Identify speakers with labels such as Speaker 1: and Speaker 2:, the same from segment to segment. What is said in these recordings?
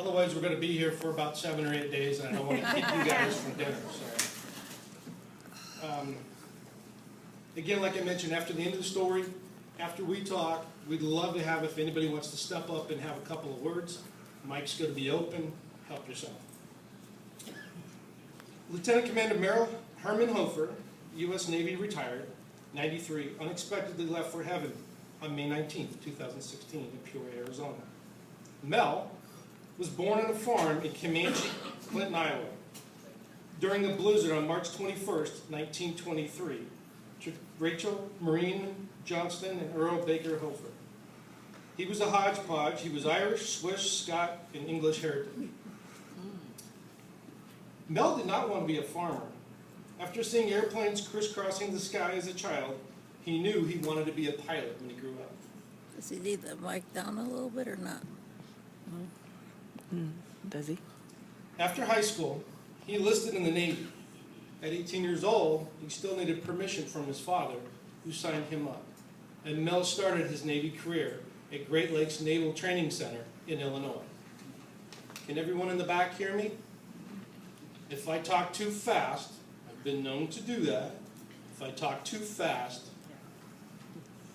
Speaker 1: Otherwise, we're going to be here for about 7 or 8 days, and I don't want to keep you guys from dinner. So, again, like I mentioned, after the end of the story, after we talk, we'd love to have, if anybody wants to step up and have a couple of words. Mic's going to be open. Help yourself. Lieutenant Commander Merrill Herman Hofer, U.S. Navy retired, 93, unexpectedly left for heaven on May 19, 2016 in Peoria, Arizona. Mel was born on a farm in Comanche, Clinton, Iowa, during a blizzard on March 21st, 1923, to Rachel Marine Johnston and Earl Baker Hofer. He was a hodgepodge. He was Irish, Swiss, Scot, and English heritage. Mel did not want to be a farmer. After seeing airplanes crisscrossing the sky as a child, he knew he wanted to be a pilot when he grew up.
Speaker 2: Does he need the mic down a little bit or not?
Speaker 3: Does he?
Speaker 1: After high school, he enlisted in the Navy. At 18 years old, he still needed permission from his father, who signed him up. And Mel started his Navy career at Great Lakes Naval Training Center in Illinois. Can everyone in the back hear me? If I talk too fast, I've been known to do that. If I talk too fast,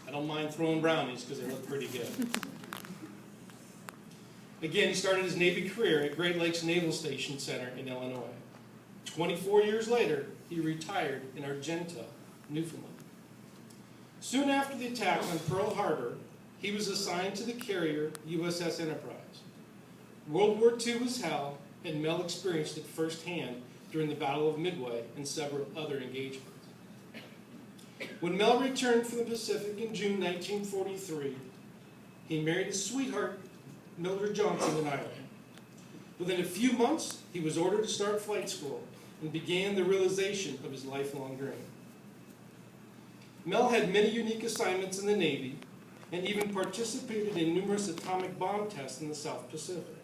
Speaker 1: I don't mind throwing brownies because they look pretty good. Again, he started his Navy career at Great Lakes Naval Station Center in Illinois. 24 years later, he retired in Argenta, Newfoundland. Soon after the attack on Pearl Harbor, he was assigned to the carrier USS Enterprise. World War II was hell, and Mel experienced it firsthand during the Battle of Midway and several other engagements. When Mel returned from the Pacific in June 1943, he married his sweetheart, Mildred Johnson, in Ireland. Within a few months, he was ordered to start flight school and began the realization of his lifelong dream. Mel had many unique assignments in the Navy and even participated in numerous atomic bomb tests in the South Pacific.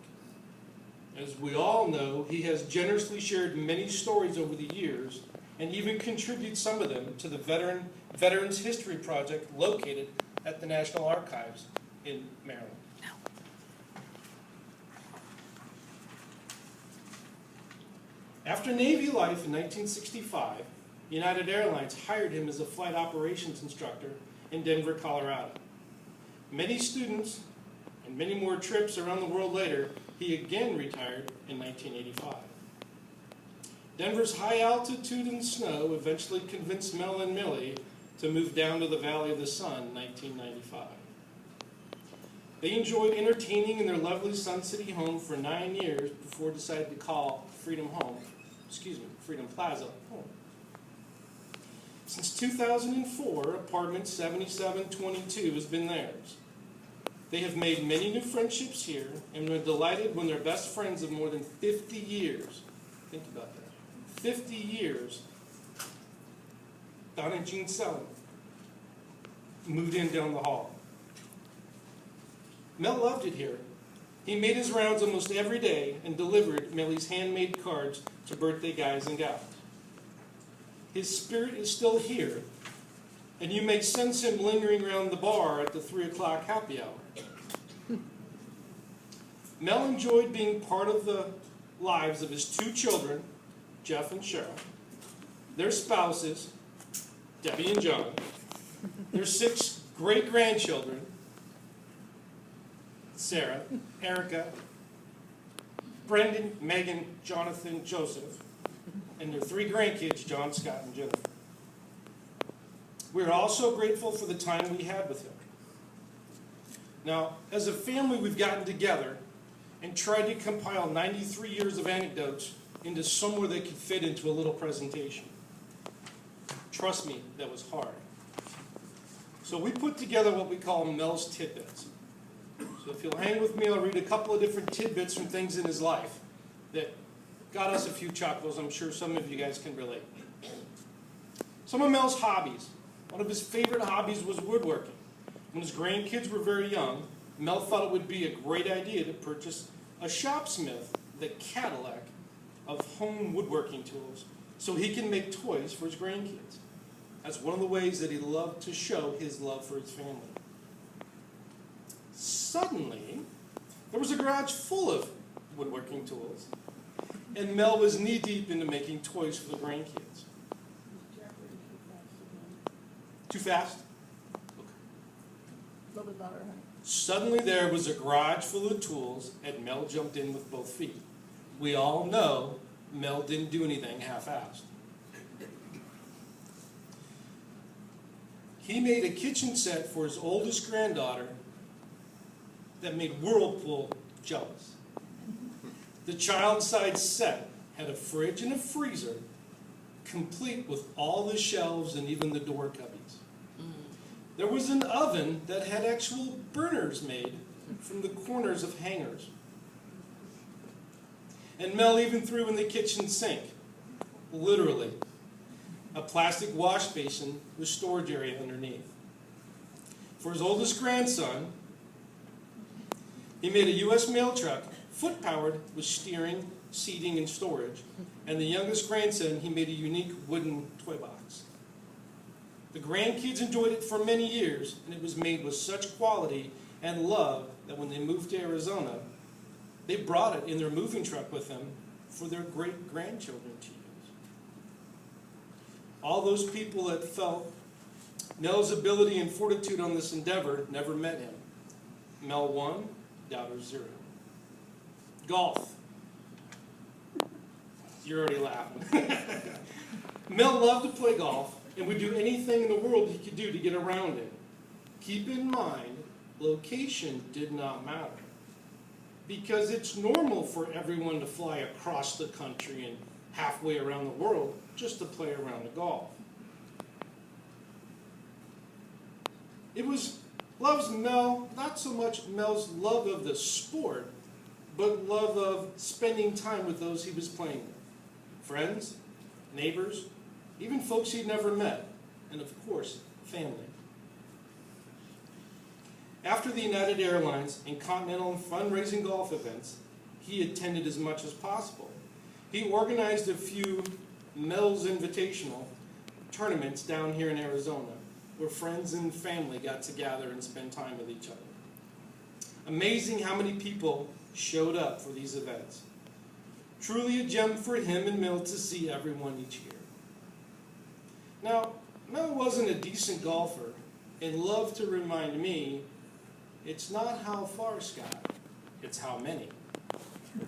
Speaker 1: As we all know, he has generously shared many stories over the years and even contributed some of them to the Veterans History Project located at the National Archives in Maryland. After Navy life in 1965, United Airlines hired him as a flight operations instructor in Denver, Colorado. Many students and many more trips around the world later, he again retired in 1985. Denver's high altitude and snow eventually convinced Mel and Millie to move down to the Valley of the Sun in 1995. They enjoyed entertaining in their lovely Sun City home for 9 years before deciding to call Freedom Plaza home. Since 2004, apartment 7722 has been theirs. They have made many new friendships here and were delighted when their best friends of more than 50 years, think about that, 50 years, Don and Jean Selling, moved in down the hall. Mel loved it here. He made his rounds almost every day and delivered Millie's handmade cards to birthday guys and gals. His spirit is still here, and you may sense him lingering around the bar at the 3 o'clock happy hour. Mel enjoyed being part of the lives of his 2 children, Jeff and Cheryl, their spouses, Debbie and John, their 6 great-grandchildren, Sarah, Erica, Brendan, Megan, Jonathan, Joseph, and their 3 grandkids, John, Scott, and Jennifer. We are also grateful for the time we had with him. Now, as a family, we've gotten together and tried to compile 93 years of anecdotes into somewhere they could fit into a little presentation. Trust me, that was hard. So we put together what we call Mel's Tidbits. So if you'll hang with me, I'll read a couple of different tidbits from things in his life that got us a few chuckles. I'm sure some of you guys can relate. Some of Mel's hobbies. One of his favorite hobbies was woodworking. When his grandkids were very young, Mel thought it would be a great idea to purchase a Shopsmith, the Cadillac of home woodworking tools, so he can make toys for his grandkids. That's one of the ways that he loved to show his love for his family. Suddenly, there was a garage full of woodworking tools, and Mel was knee-deep into making toys for the grandkids. Too fast?
Speaker 2: A little bit louder, honey.
Speaker 1: Suddenly there was a garage full of tools, and Mel jumped in with both feet. We all know Mel didn't do anything half-assed. He made a kitchen set for his oldest granddaughter that made Whirlpool jealous. The child-sized set had a fridge and a freezer, complete with all the shelves and even the door cubbies. There was an oven that had actual burners made from the corners of hangers. And Mel even threw in the kitchen sink, literally, a plastic wash basin with storage area underneath. For his oldest grandson, he made a U.S. mail truck, foot-powered, with steering, seating, and storage. And the youngest grandson, he made a unique wooden toy box. The grandkids enjoyed it for many years, and it was made with such quality and love that when they moved to Arizona, they brought it in their moving truck with them for their great-grandchildren to use. All those people that felt Mel's ability and fortitude on this endeavor never met him. Mel 1, doubters 0. Golf. You're already laughing. Mel loved to play golf and would do anything in the world he could do to get around it. Keep in mind, location did not matter, because it's normal for everyone to fly across the country and halfway around the world just to play around the golf. It was loves Mel, not so much Mel's love of the sport, but love of spending time with those he was playing with. Friends, neighbors, even folks he'd never met, and of course, family. After the United Airlines and Continental fundraising golf events, he attended as much as possible. He organized a few Mel's Invitational tournaments down here in Arizona, where friends and family got to gather and spend time with each other. Amazing how many people showed up for these events. Truly a gem for him and Mel to see everyone each year. Now, Mel wasn't a decent golfer and loved to remind me, it's not how far, Scott, it's how many.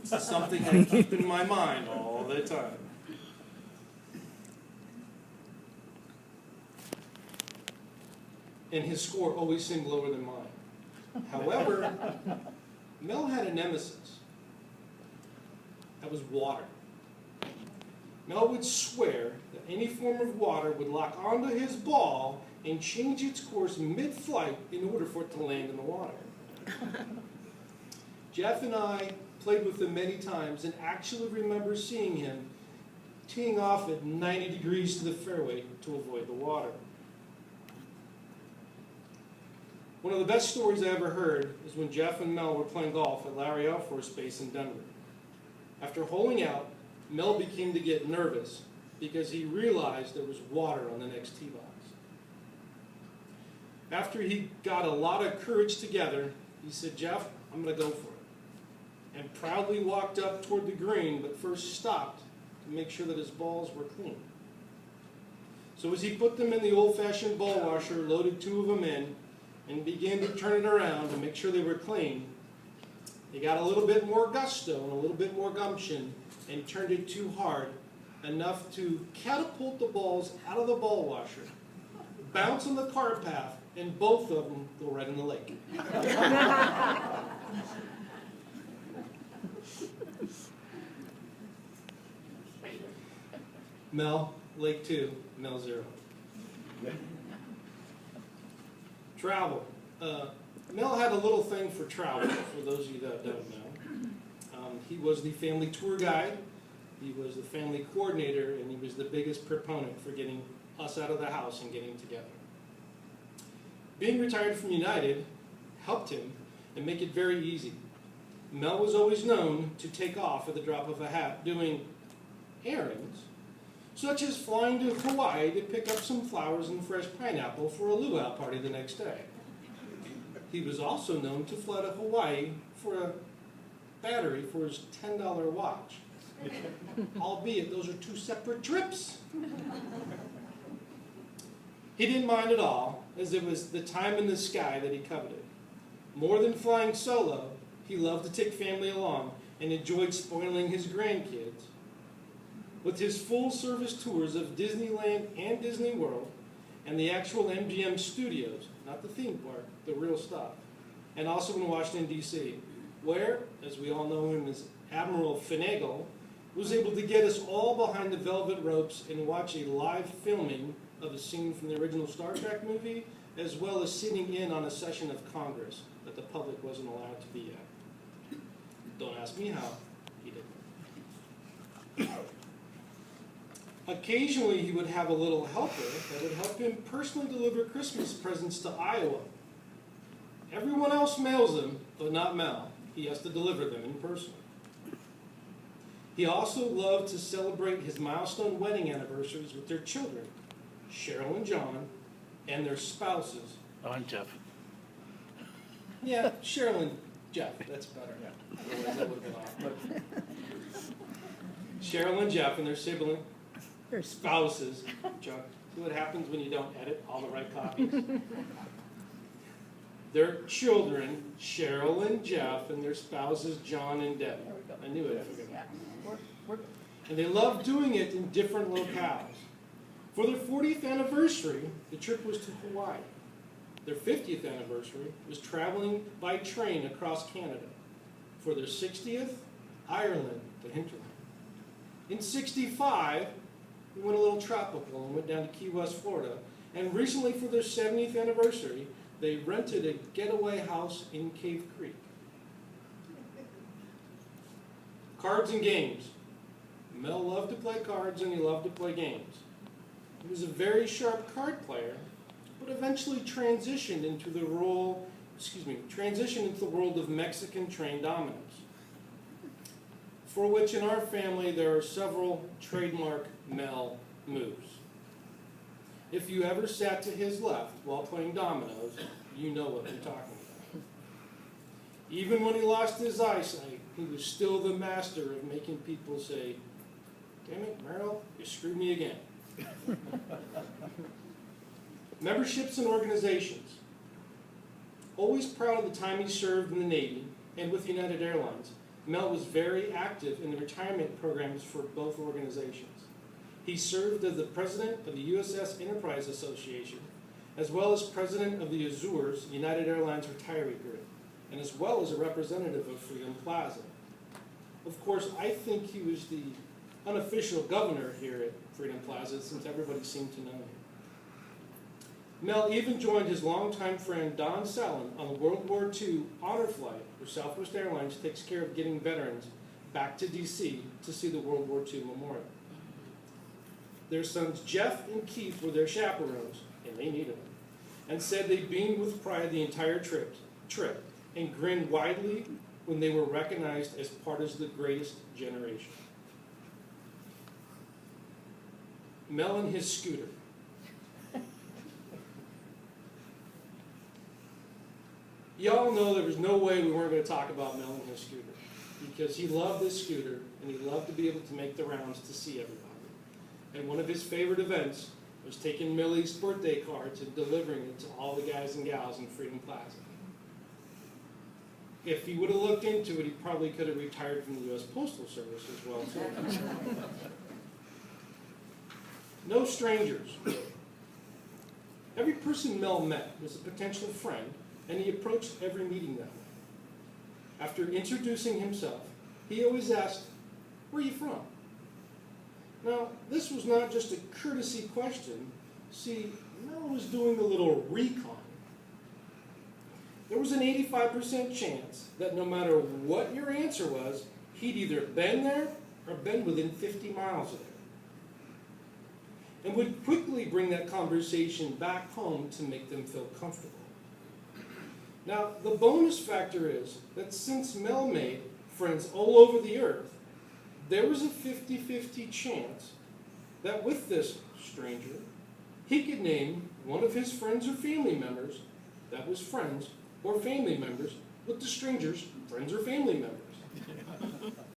Speaker 1: It's something I keep in my mind all the time. And his score always seemed lower than mine. However, Mel had a nemesis. That was water. Mel would swear that any form of water would lock onto his ball and change its course mid-flight in order for it to land in the water. Jeff and I played with him many times and actually remember seeing him teeing off at 90 degrees to the fairway to avoid the water. One of the best stories I ever heard is when Jeff and Mel were playing golf at Larry Air Force Base in Denver. After holing out, Mel began to get nervous because he realized there was water on the next tee box. After he got a lot of courage together, he said, "Jeff, I'm going to go for it," and proudly walked up toward the green, but first stopped to make sure that his balls were clean. So as he put them in the old-fashioned ball washer, loaded 2 of them in, and began to turn it around to make sure they were clean, he got a little bit more gusto and a little bit more gumption and turned it too hard, enough to catapult the balls out of the ball washer, bounce on the cart path, and both of them go right in the lake. Mel, Lake 2, Mel 0. Travel. Mel had a little thing for travel, for those of you that don't know. He was the family tour guide, he was the family coordinator, and he was the biggest proponent for getting us out of the house and getting together. Being retired from United helped him and make it very easy. Mel was always known to take off at the drop of a hat doing errands, such as flying to Hawaii to pick up some flowers and fresh pineapple for a luau party the next day. He was also known to fly to Hawaii for a battery for his $10 watch. Albeit, those are two separate trips. He didn't mind at all, as it was the time in the sky that he coveted. More than flying solo, he loved to take family along and enjoyed spoiling his grandkids with his full-service tours of Disneyland and Disney World and the actual MGM studios, not the theme park, the real stuff, and also in Washington, D.C., where, as we all know him as Admiral Finagle, was able to get us all behind the velvet ropes and watch a live filming of a scene from the original Star Trek movie, as well as sitting in on a session of Congress that the public wasn't allowed to be at. Don't ask me how, he did. Occasionally, he would have a little helper that would help him personally deliver Christmas presents to Iowa. Everyone else mails them, but not Mel. He has to deliver them in person. He also loved to celebrate his milestone wedding anniversaries with their children, Cheryl and John, and their spouses.
Speaker 3: Oh, I'm Jeff.
Speaker 1: Yeah, Cheryl and Jeff, that's better. Yeah. Otherwise that would have been off. But Cheryl and Jeff and their sibling, spouses. John, see what happens when you don't edit all the right copies? Their children, Cheryl and Jeff, and their spouses, John and Debbie. I knew it. I forgot. And they loved doing it in different locales. For their 40th anniversary, the trip was to Hawaii. Their 50th anniversary was traveling by train across Canada. For their 60th, Ireland, the hinterland. In '65, we went a little tropical and went down to Key West, Florida. And recently, for their 70th anniversary, they rented a getaway house in Cave Creek. Cards and games. Mel loved to play cards and he loved to play games. He was a very sharp card player, but eventually transitioned into the world of Mexican trained dominoes, for which in our family there are several trademark Mel moves. If you ever sat to his left while playing dominoes, you know what I'm talking about. Even when he lost his eyesight, he was still the master of making people say, "Damn it, Merrill, you screwed me again." Memberships and organizations. Always proud of the time he served in the Navy and with United Airlines, Mel was very active in the retirement programs for both organizations. He served as the president of the USS Enterprise Association, as well as president of the Azures United Airlines Retiree Group, and as well as a representative of Freedom Plaza. Of course, I think he was the unofficial governor here at Freedom Plaza, since everybody seemed to know him. Mel even joined his longtime friend Don Salin on the World War II honor flight, where Southwest Airlines takes care of getting veterans back to D.C. to see the World War II memorial. Their sons Jeff and Keith were their chaperones, and they needed them, and said they beamed with pride the entire trip and grinned widely when they were recognized as part of the greatest generation. Mel and his scooter. Y'all know there was no way we weren't going to talk about Mel and his scooter, because he loved this scooter and he loved to be able to make the rounds to see everybody. And one of his favorite events was taking Millie's birthday cards and delivering it to all the guys and gals in Freedom Plaza. If he would have looked into it, he probably could have retired from the U.S. Postal Service as well, too. No strangers. Every person Mel met was a potential friend, and he approached every meeting that way. After introducing himself, he always asked, "Where are you from?" Now, this was not just a courtesy question. See, Mel was doing a little recon. There was an 85% chance that no matter what your answer was, he'd either been there or been within 50 miles of there, and would quickly bring that conversation back home to make them feel comfortable. Now, the bonus factor is that since Mel made friends all over the earth, there was a 50-50 chance that with this stranger, he could name one of his friends or family members that was friends or family members with the stranger's friends or family members.